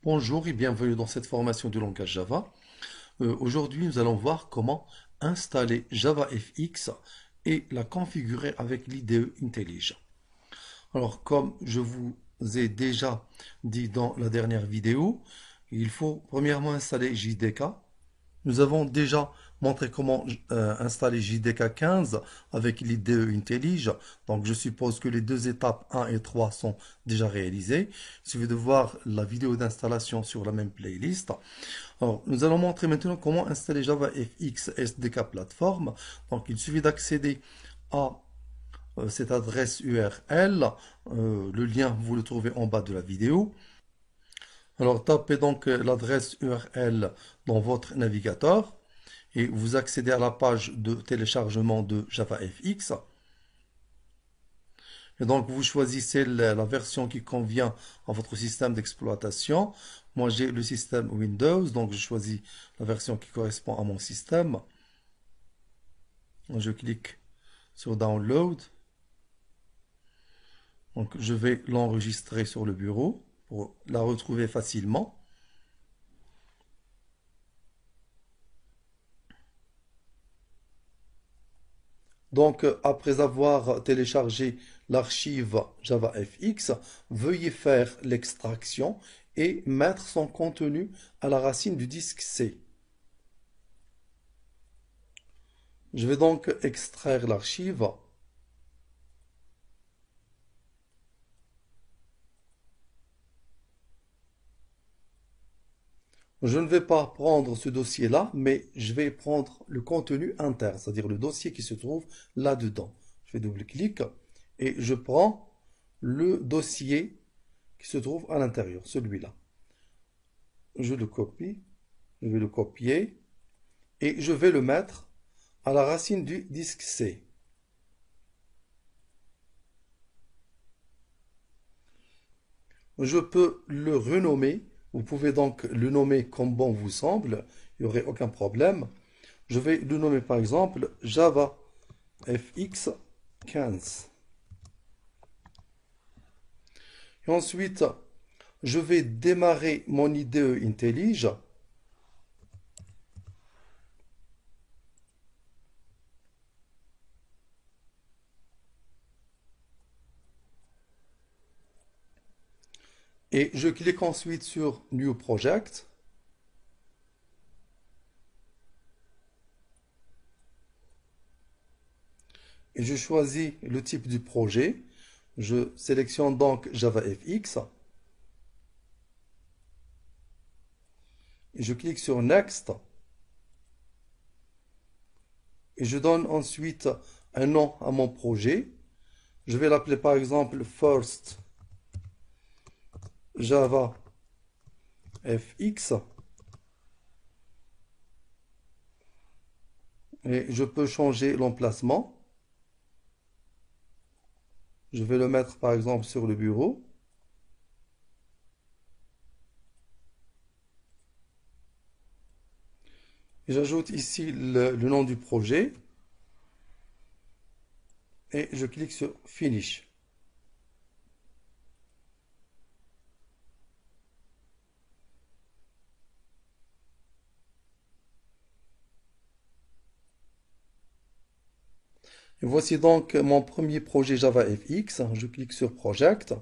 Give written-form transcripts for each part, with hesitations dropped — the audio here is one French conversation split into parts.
Bonjour et bienvenue dans cette formation du langage Java. Aujourd'hui, nous allons voir comment installer JavaFX et la configurer avec l'IDE IntelliJ. Alors, comme je vous ai déjà dit dans la dernière vidéo, il faut premièrement installer JDK. Nous avons déjà montré comment installer JDK 15 avec l'IDE IntelliJ. Donc, je suppose que les deux étapes 1 et 3 sont déjà réalisées. Il suffit de voir la vidéo d'installation sur la même playlist. Alors, nous allons montrer maintenant comment installer JavaFX SDK Platform. Donc, il suffit d'accéder à cette adresse URL. Le lien, vous le trouvez en bas de la vidéo. Alors, tapez donc l'adresse URL dans votre navigateur et vous accédez à la page de téléchargement de JavaFX. Et donc, vous choisissez la version qui convient à votre système d'exploitation. Moi, j'ai le système Windows, donc je choisis la version qui correspond à mon système. Je clique sur Download. Donc, je vais l'enregistrer sur le bureau pour la retrouver facilement. Donc, après avoir téléchargé l'archive JavaFX, veuillez faire l'extraction et mettre son contenu à la racine du disque C. Je vais donc extraire l'archive. Je ne vais pas prendre ce dossier-là, mais je vais prendre le contenu interne, c'est-à-dire le dossier qui se trouve là-dedans. Je fais double-clic et je prends le dossier qui se trouve à l'intérieur, celui-là. Je le copie, je vais le copier et je vais le mettre à la racine du disque C. Je peux le renommer. Vous pouvez donc le nommer comme bon vous semble. Il n'y aurait aucun problème. Je vais le nommer par exemple JavaFX 15. Et ensuite, je vais démarrer mon IDE IntelliJ. Et je clique ensuite sur New Project. Et je choisis le type du projet. Je sélectionne donc JavaFX. Et je clique sur Next. Et je donne ensuite un nom à mon projet. Je vais l'appeler par exemple First Java FX. Et je peux changer l'emplacement. Je vais le mettre par exemple sur le bureau. Et j'ajoute ici le nom du projet. Et je clique sur Finish. Et voici donc mon premier projet JavaFX. Je clique sur Project.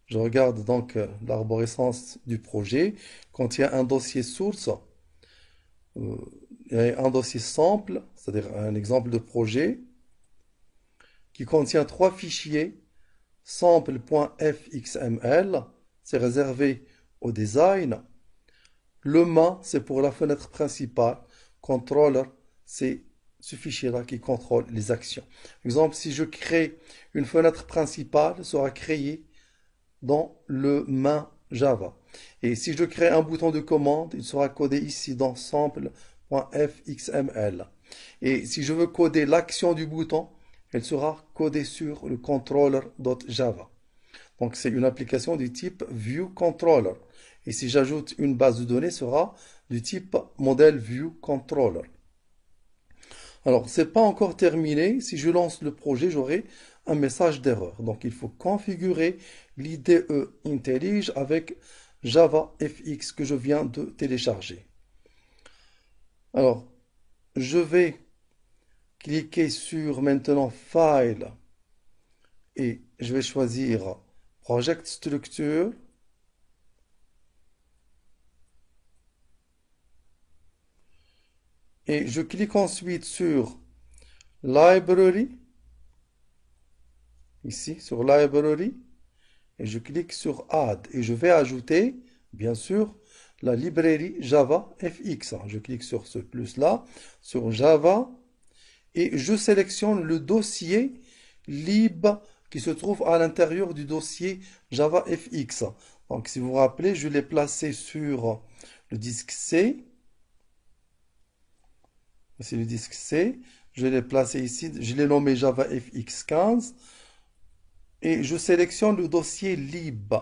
Je regarde donc l'arborescence du projet. Contient un dossier source et un dossier sample, c'est-à-dire un exemple de projet, qui contient trois fichiers. Sample.fxml, c'est réservé au design. Le main, c'est pour la fenêtre principale. Controller, c'est ce fichier-là qui contrôle les actions. Par exemple, si je crée une fenêtre principale, elle sera créée dans le main Java. Et si je crée un bouton de commande, il sera codé ici dans sample.fxml. Et si je veux coder l'action du bouton, elle sera codée sur le controller.java. Donc c'est une application du type ViewController. Et si j'ajoute une base de données, sera du type modèle ViewController. Alors, c'est pas encore terminé. Si je lance le projet, j'aurai un message d'erreur. Donc, il faut configurer l'IDE IntelliJ avec Java FX que je viens de télécharger. Alors, je vais cliquer sur maintenant File et je vais choisir Project Structure. Et je clique ensuite sur Library, ici sur Library, et je clique sur Add. Et je vais ajouter, bien sûr, la librairie Java FX. Je clique sur ce plus-là, sur Java, et je sélectionne le dossier lib qui se trouve à l'intérieur du dossier Java FX. Donc, si vous vous rappelez, je l'ai placé sur le disque C. C'est le disque C. Je l'ai placé ici. Je l'ai nommé Java FX 15. Et je sélectionne le dossier lib.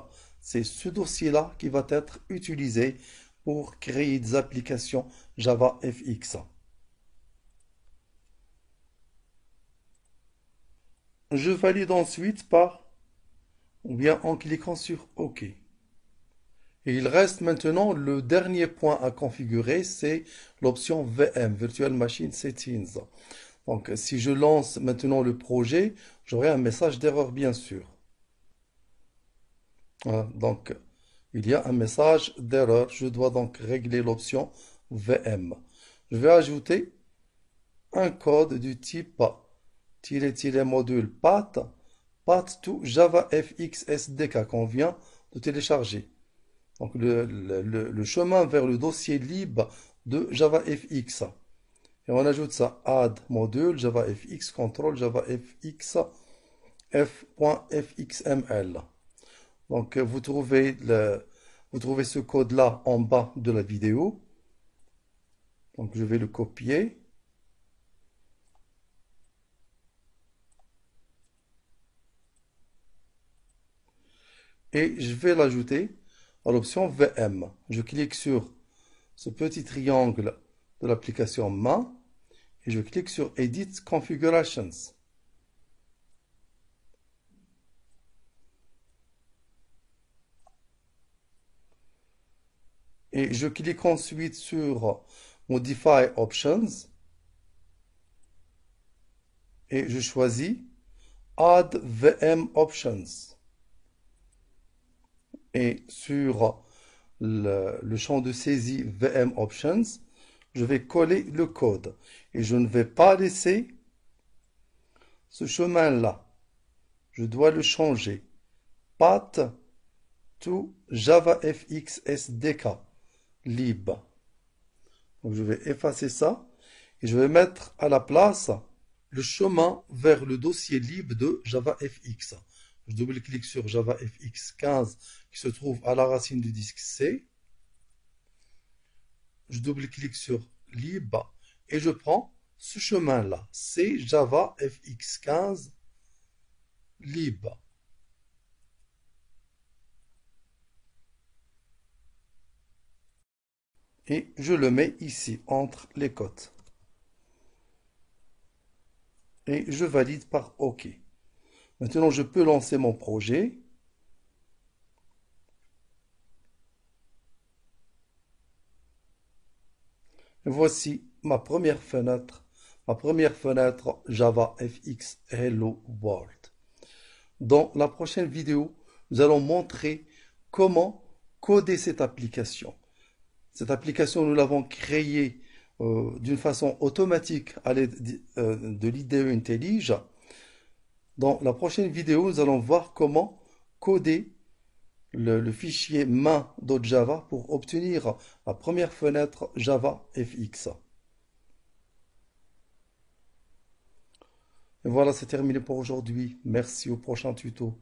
C'est ce dossier-là qui va être utilisé pour créer des applications Java FX. Je valide ensuite ou bien en cliquant sur OK. Et il reste maintenant le dernier point à configurer, c'est l'option VM, Virtual Machine Settings. Donc, si je lance maintenant le projet, j'aurai un message d'erreur, bien sûr. Voilà, donc, il y a un message d'erreur. Je dois donc régler l'option VM. Je vais ajouter un code du type module path to JavaFX SDK qu'on vient de télécharger. Donc, le chemin vers le dossier lib de JavaFX. Et on ajoute ça, add module JavaFX control JavaFX f.fxml. Donc vous trouvez ce code-là en bas de la vidéo. Donc je vais le copier. Et je vais l'ajouter à l'option VM. Je clique sur ce petit triangle de l'application main et je clique sur Edit Configurations. Et je clique ensuite sur Modify Options et je choisis Add VM Options. Et sur le champ de saisie VM Options, je vais coller le code. Et je ne vais pas laisser ce chemin-là. Je dois le changer. Path to JavaFX SDK lib. Donc je vais effacer ça et je vais mettre à la place le chemin vers le dossier lib de JavaFX. Je double-clique sur JavaFX 15 qui se trouve à la racine du disque C. Je double-clique sur lib et je prends ce chemin-là. C'est JavaFX 15 lib. Et je le mets ici entre les côtes. Et je valide par OK. Maintenant, je peux lancer mon projet. Et voici ma première fenêtre Java FX Hello World. Dans la prochaine vidéo, nous allons montrer comment coder cette application. Cette application, nous l'avons créée d'une façon automatique à l'aide de l'IDE IntelliJ. Dans la prochaine vidéo, nous allons voir comment coder le fichier main.java pour obtenir la première fenêtre Java FX. Et voilà, c'est terminé pour aujourd'hui. Merci, au prochain tuto.